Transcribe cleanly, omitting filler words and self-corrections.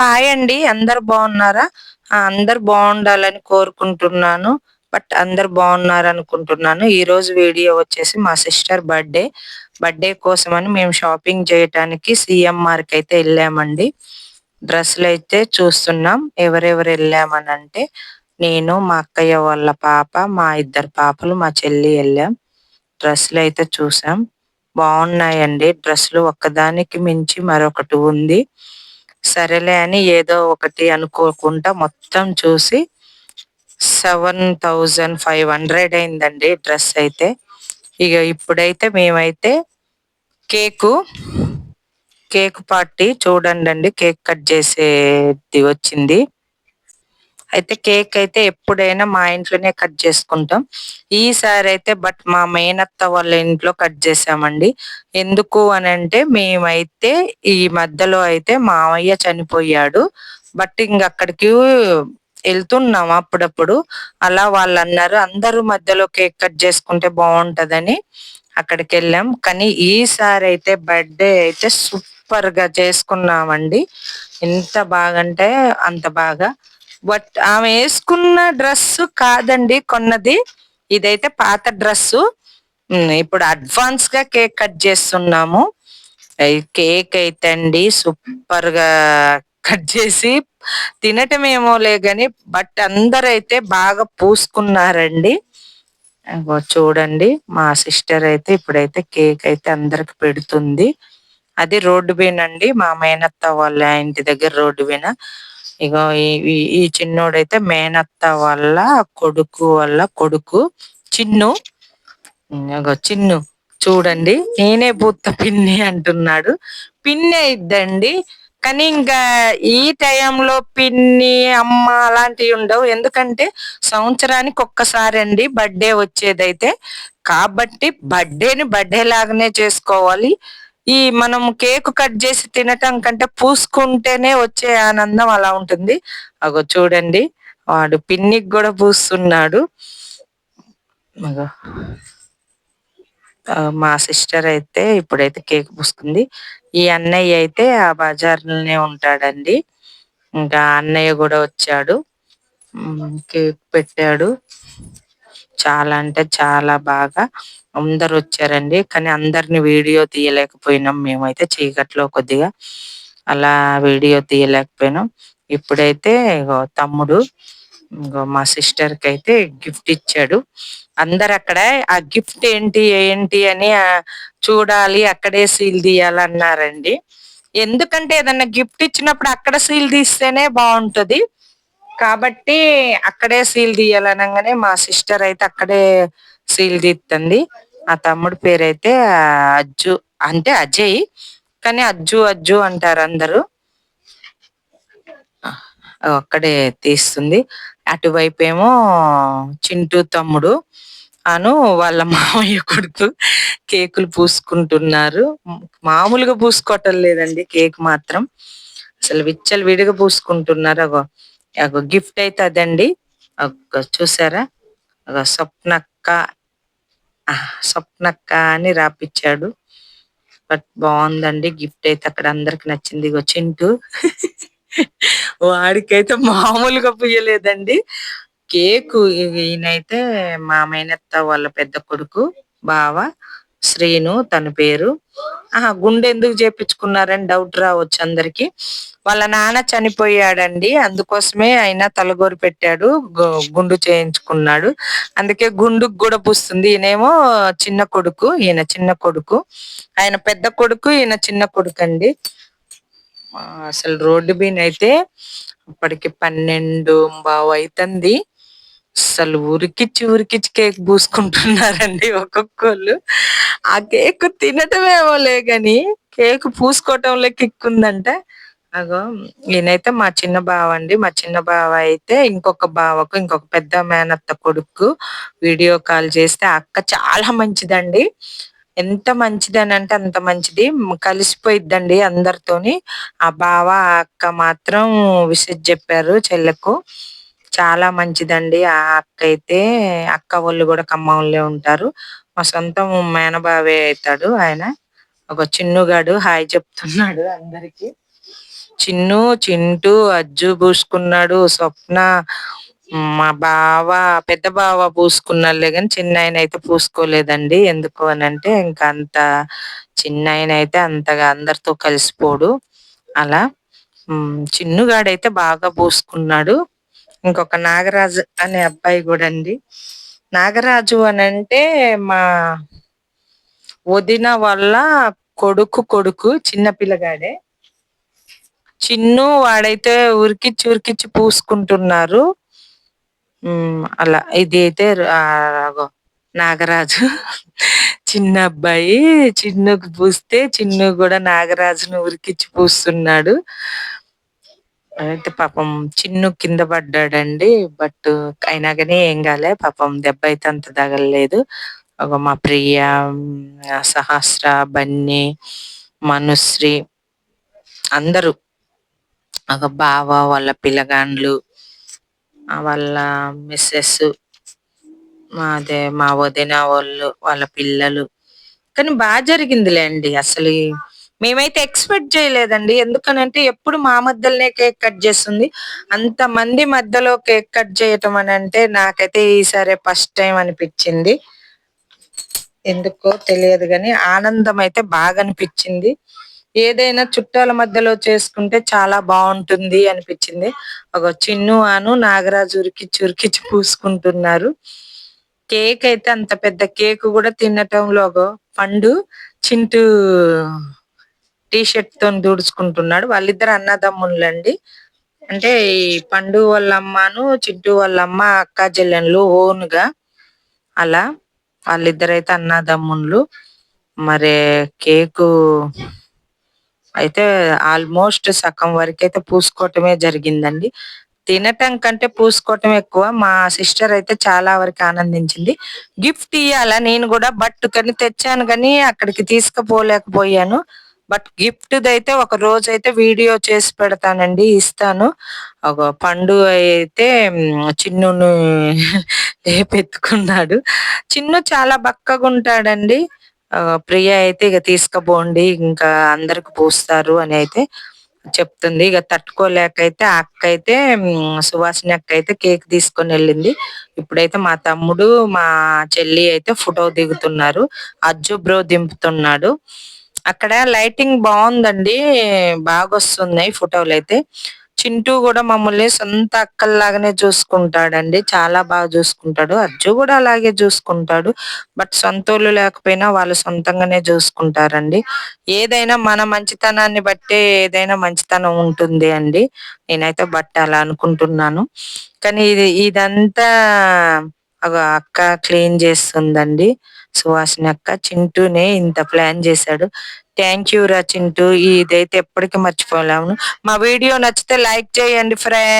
Hi అండి. అందరూ బాగున్నారా? అందరూ బావుండాలని కోరుకుంటున్నాను. అందరూ బాగున్నారనుకుంటున్నాను. ఈరోజు వీడియో వచ్చేసి మా సిస్టర్ బర్త్‌డే. బర్త్‌డే కోసమని మేము షాపింగ్ చేయటానికి సీఎంఆర్‌కయితే ఎళ్ళామండి. డ్రెస్సులైతే చూస్తున్నాం. ఎవరెవరు ఎళ్ళామనంటే, నేను, మా అక్కయ్య వాళ్ళ పాప, మా ఇద్దరు పాపలు, మా చెల్లి ఎళ్ళాం. డ్రెస్సులైతే చూసాం. బావున్నాయండి. డ్రెస్సులు ఒక్కదానికి మించి మరొకటి ఉంది. సరేలే అని ఏదో ఒకటి అనుకోకుండా మొత్తం చూసి 7500 అయిందండి డ్రెస్ అయితే. ఇగ ఇప్పుడైతే మేమైతే కేకు, కేక్ పార్టీ చూడండండి. కేక్ కట్ చేసేది వచ్చింది. అయితే కేక్ అయితే ఎప్పుడైనా మా ఇంట్లోనే కట్ చేసుకుంటాం. ఈసారైతే మా మేనత్త వాళ్ళ ఇంట్లో కట్ చేసామండి. ఎందుకు అనంటే మేమైతే ఈ మధ్యలో అయితే మామయ్య చనిపోయాడు. ఇంగ అక్కడికి ఎళ్తున్నాం అప్పుడప్పుడు. అలా వాళ్ళన్నారు అందరూ మధ్యలో కేక్ కట్ చేసుకుంటే బావుంటదని అక్కడికెళ్ళాం. కానీ ఈసారైతే బర్త్‌డే అయితే సూపర్‌గా చేసుకున్నామండి. ఎంత బాగంటే అంత బాగా. ఆమె యేసుకున్న డ్రెస్సు కాదండి కొన్నది. ఇదైతే పాత డ్రెస్సు. ఇప్పుడు అడ్వాన్స్‌గా కేక్ కట్ చేస్తున్నాము. ఈ కేక్ అయితే అండి సూపర్‌గా కట్ చేసి తినటమేమోలే గాని అందరైతే బాగా పూసుకున్నారండి. అగో చూడండి మా సిస్టర్ అయితే ఇప్పుడైతే కేక్ అయితే అందరికి పెడుతుంది. అది రోడ్డు మీనండి. మా మేనత్త వాళ్ళ ఇంటి దగ్గర రోడ్డు మీన. ఇగో ఈ ఈ ఈ చిన్నోడైతే మేనత్త వాళ్ళ కొడుకు చిన్ను. అగో చిన్ను చూడండి నేనే పూత్త పిన్ని అంటున్నాడు. పిన్ని అయిద్దండి. కానీ ఇంకా ఈ టైంలో పిన్ని, అమ్మ అలాంటివి ఉండవు. ఎందుకంటే సంవత్సరానికి ఒక్కసారి అండి బర్త్‌డే వచ్చేదైతే. కాబట్టి బర్త్‌డేని బర్త్‌డే లాగానే చేసుకోవాలి. మనం కేక్ కట్ చేసి తినటం కంటే పూసుకుంటేనే వచ్చే ఆనందం అలా ఉంటుంది. అగో చూడండి వాడు పిన్నికి గూడా పూస్తున్నాడు. అగో మా సిస్టర్ అయితే ఇప్పుడైతే కేక్ పూసుకుంది. ఈ అన్నయ్య అయితే ఆ బజార్‌లోనే ఉంటాడండి. ఇంకా అన్నయ్య గూడా వచ్చాడు. కేక్ పెట్టాడు. చాలా అంటే చాలా బాగా అందరొచ్చారండి. కానీ అందరిని వీడియో తీయలేకపోయినాం మేమైతే చీకట్లో కొద్దిగా. అలా వీడియో తీయలేకపోయినాం. ఇప్పుడైతే ఇగో తమ్ముడు మా సిస్టర్‌కయితే గిఫ్ట్ ఇచ్చాడు. అందరక్కడ ఆ గిఫ్ట్ ఏంటి అని చూడాలి, అక్కడే సీల్ తీయాలన్నారండి. ఎందుకంటే ఏదన్నా గిఫ్ట్ ఇచ్చినప్పుడు అక్కడ సీల్ తీస్తేనే బావుంటది. కాబట్టి అక్కడే సీల్ తీయాలనంగానే మా సిస్టర్ అయితే అక్కడే సీల్ తీత్తంది. ఆ తమ్ముడి పేరైతే అజ్జు అంటే అజయ్. కానీ అజ్జు అంటారందరూ. అక్కడే తీస్తుంది. అటువైపేమో చింటూ తమ్ముడు వాళ్ళ మామయ్య కొడుకు కేకులు పూసుకుంటున్నారు. మామూలుగా పూసుకోవటం లేదండి కేక్ మాత్రం. అసలు విచ్చలవిడిగా పూసుకుంటున్నారు. అగో గిఫ్ట్ అయితే అదండి. చూసారా? స్వప్నక్క స్వప్నక్క అని రాపిచ్చాడు. బావుందండి. గిఫ్ట్ అయితే అక్కడ అందరికి నచ్చింది. ఇగో చింటూ వాడికైతే మామూలుగా పుయ్యలేదండి. కేకు ఈయనైతే మా మేనత్త వాళ్ళ పెద్ద కొడుకు బావ శ్రీను తన పేరు. గుండెందుకు చేపించుకున్నారని డౌట్ రావచ్చు అందరికి. వాళ్ళ నాన్న చనిపోయాడండి. అందుకోసమే ఆయన తలగోరు పెట్టాడు. గుండు చేయించుకున్నాడు. అందుకే గుండుకు గూడా పూస్తుంది. ఈయన చిన్న కొడుకు. ఆయన పెద్ద కొడుకు, ఈయన చిన్న కొడుకండి. అసలు రోడ్డు మీనైతే అప్పటికి 12:15 అయితంది. అసలు ఉరికిచ్చి కేక్ పూసుకుంటున్నారండి ఒక్కొక్కళ్ళు. ఆ కేక్ తినటమేమోలే గాని కేక్ పూసుకోవటంలో కిక్కుందంట. అగో ఈయనైతే మా చిన్న బావ అండి. మా చిన్న బావ అయితే ఇంకొక పెద్ద మేనత్త కొడుకు వీడియో కాల్ చేస్తే ఆ అక్క చాలా మంచిదండి. ఎంత మంచిదనంటే అంత మంచిది. కలిసిపోయిద్దండి అందరితోని. ఆ బావ, ఆ అక్క మాత్రం విషెస్ చెప్పారు చెల్లెకు. చాలా మంచిదండి. ఆ అక్క వాళ్ళు గూడా ఖమ్మంలో ఉంటారు. మా సొంతం మేనబావే అయితాడు ఆయన. ఒక చిన్నుగాడు హాయ్ చెప్తున్నాడు అందరికి. చిన్ను, చింటూ, అజ్జు పూసుకున్నాడు. స్వప్న, మా బావ, పెద్ద బావ పూసుకున్నాడులే గాని చిన్నాయన అయితే పూసుకోలేదండి. ఎందుకు అనంటే ఇంకా అంత చిన్నాయన అయితే అంతగా అందరితో కలిసిపోడు. అలా చిన్నుగాడైతే బాగా పూసుకున్నాడు. ఇంకొక నాగరాజు అనే అబ్బాయి కూడా అండి. నాగరాజు అనంటే మా వదిన వాళ్ళ కొడుకు చిన్న పిల్లగాడే. చిన్ను వాడైతే ఉరికిచ్చి ఉరికిచ్చి పూసుకుంటున్నారు. అలా ఇది అయితే అగో నాగరాజు చిన్న అబ్బాయి చిన్నుకు పూస్తే చిన్ను కూడా నాగరాజును ఉరికిచ్చి పూస్తున్నాడు. అయితే పాపం చిన్ను కింద పడ్డాడండి. బట్ అయినా గాని ఏం కాలే. పాపం దెబ్బ అయితే అంత తగలలేదు. మా ప్రియ, సహస్ర, బన్నీ, మనుశ్రీ అందరూ బావ వాళ్ళ పిల్లగాండ్లు, వాళ్ళ మిస్సెస్, అదే మా వదిన వాళ్ళు వాళ్ళ పిల్లలు. కానీ బాగా జరిగిందిలేండి. అసలు మేమైతే ఎక్స్పెక్ట్ చేయలేదండి. ఎందుకనంటే ఎప్పుడు మా మధ్యలోనే కేక్ కట్ చేస్తుంది. అంత మంది మధ్యలో కేక్ కట్ చేయటం అని అంటే నాకైతే ఈసారి ఫస్ట్ టైం అనిపించింది. ఎందుకో తెలియదు గాని ఆనందం అయితే బాగా అనిపించింది. ఏదైనా చుట్టాల మధ్యలో చేసుకుంటే చాలా బాగుంటుంది అనిపించింది. ఒక చిన్ను అను నాగరాజు ఉరికిచ్చి పూసుకుంటున్నారు. కేక్ అయితే అంత పెద్ద కేక్ కూడా తినటంలో పండు చింటూ టీ షర్ట్ తో దూడుచుకుంటున్నాడు. వాళ్ళిద్దరు అన్నదమ్ముళ్ళండి. అంటే ఈ పండు వాళ్ళ అమ్మను చింటూ వాళ్ళ అమ్మ అక్క చెల్లెన్లు ఓన్ గా అలా వాళ్ళిద్దరైతే అన్నదమ్ముళ్ళు. మరి కేకు అయితే ఆల్మోస్ట్ సగం వరకైతే పూసుకోవటమే జరిగిందండి. తినటం కంటే పూసుకోవటం ఎక్కువ. మా సిస్టర్ అయితే చాలా వరకు ఆనందించింది. గిఫ్ట్ ఇయ్యాల నేను కూడా బట్ కానీ తెచ్చాను కానీ అక్కడికి తీసుకుపోలేకపోయాను. బట్ గిఫ్ట్ అయితే ఒక రోజు అయితే వీడియో చేసి పెడతానండి, ఇస్తాను. ఒక పండు అయితే చిన్నును లేపెత్తుకున్నాడు. చిన్ను చాలా బక్కగా ఉంటాడండి. ప్రియ అయితే ఇక తీసుకుపోండి ఇంకా అందరికి పూస్తారు అని అయితే చెప్తుంది. ఇక తట్టుకోలేక అయితే ఆ అక్క అయితే సువాసిని అక్క అయితే కేక్ తీసుకొని వెళ్ళింది. ఇప్పుడైతే మా తమ్ముడు మా చెల్లి అయితే ఫోటో దిగుతున్నారు. అజ్జు బ్రో దింపుతున్నాడు. అక్కడ లైటింగ్ బాగుందండి. బాగా వస్తున్నాయి ఫోటోలు అయితే. చింటూ కూడా మమ్మల్ని సొంత అక్కల్లాగానే చూసుకుంటాడండి. చాలా బాగా చూసుకుంటాడు. అజ్జు కూడా అలాగే చూసుకుంటాడు. బట్ సొంతోళ్ళు లేకపోయినా వాళ్ళు సొంతంగానే చూసుకుంటారండి. ఏదైనా మన మంచితనాన్ని బట్టే ఏదైనా మంచితనం ఉంటుంది అండి. నేనైతే బట్ అలా అనుకుంటున్నాను. కానీ ఇదంతా అక్క క్లీన్ చేస్తుందండి. సువాసిని అక్క. చింటూనే ఇంత ప్లాన్ చేశాడు. థ్యాంక్ యూ రా చింటూ. ఇదైతే ఎప్పటికీ మర్చిపోలేము. మా వీడియో నచ్చితే లైక్ చేయండి ఫ్రెండ్స్.